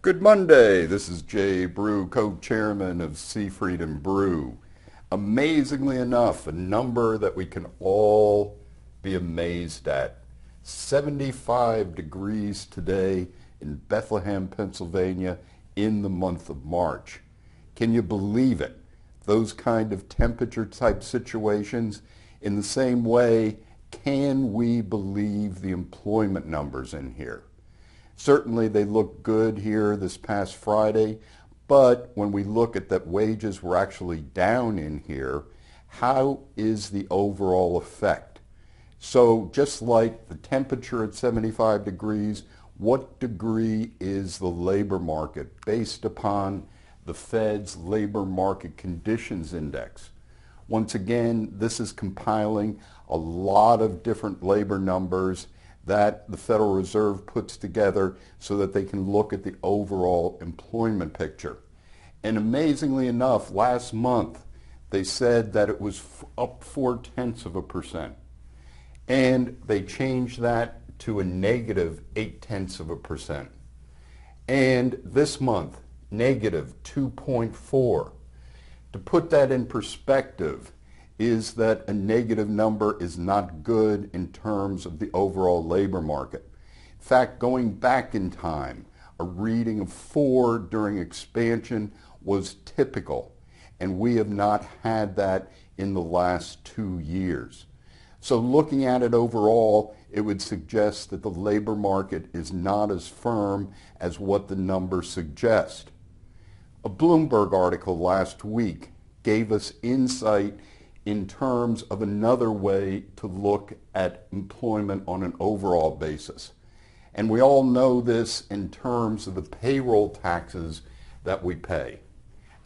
Good Monday. This is Jay Brew, co-chairman of Seafried and Brew. Amazingly enough, a number that we can all be amazed at. 75 degrees today in Bethlehem, Pennsylvania in the month of March. Can you believe it? Those kind of temperature type situations. In the same way, can we believe the employment numbers in here? Certainly they look good here this past Friday, but when we look at that wages were actually down in here, how is the overall effect? So just like the temperature at 75 degrees, what degree is the labor market based upon the Fed's Labor Market Conditions Index? Once again, this is compiling a lot of different labor numbers that the Federal Reserve puts together so that they can look at the overall employment picture. And amazingly enough, last month they said that it was up 0.4%. And they changed that to a negative 0.8%. And this month, negative 2.4. To put that in perspective, is that a negative number is not good in terms of the overall labor market. In fact, going back in time, a reading of 4 during expansion was typical, and we have not had that in the last 2 years. So looking at it overall, it would suggest that the labor market is not as firm as what the numbers suggest. A Bloomberg article last week gave us insight in terms of another way to look at employment on an overall basis. And we all know this in terms of the payroll taxes that we pay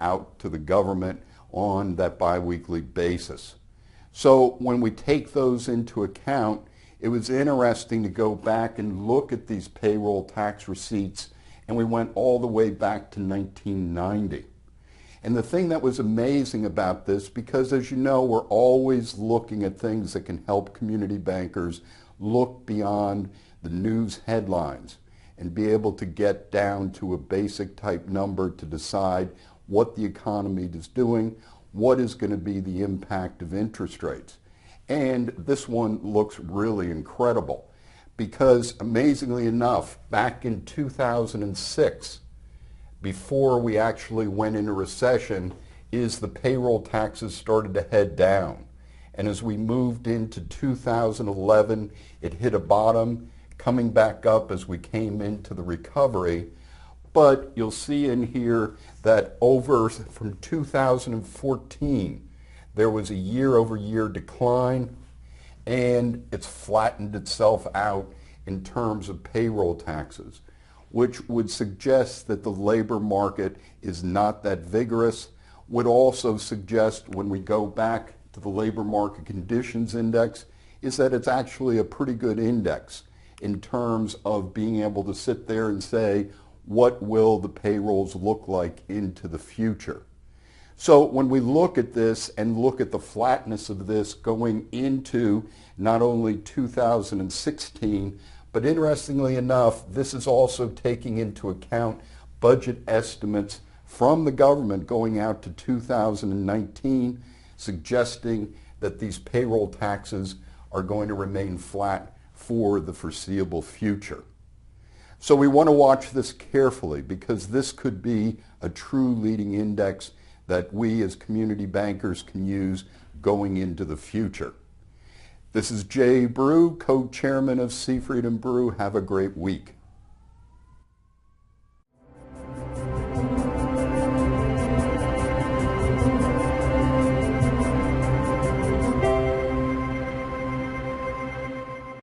out to the government on that biweekly basis. So when we take those into account, it was interesting to go back and look at these payroll tax receipts, and we went all the way back to 1990. And the thing that was amazing about this, because as you know, we're always looking at things that can help community bankers look beyond the news headlines and be able to get down to a basic type number to decide what the economy is doing, what is going to be the impact of interest rates. And this one looks really incredible because amazingly enough, back in 2006, before we actually went into recession, is the payroll taxes started to head down. And as we moved into 2011, it hit a bottom, coming back up as we came into the recovery. But you'll see in here that over from 2014, there was a year-over-year decline, and it's flattened itself out in terms of payroll taxes, which would suggest that the labor market is not that vigorous, would also suggest when we go back to the Labor Market Conditions Index is that it's actually a pretty good index in terms of being able to sit there and say, what will the payrolls look like into the future? So when we look at this and look at the flatness of this going into not only 2016, but interestingly enough, this is also taking into account budget estimates from the government going out to 2019, suggesting that these payroll taxes are going to remain flat for the foreseeable future. So we want to watch this carefully because this could be a true leading index that we as community bankers can use going into the future. This is Jay Brew, co-chairman of Seafried and Brew. Have a great week.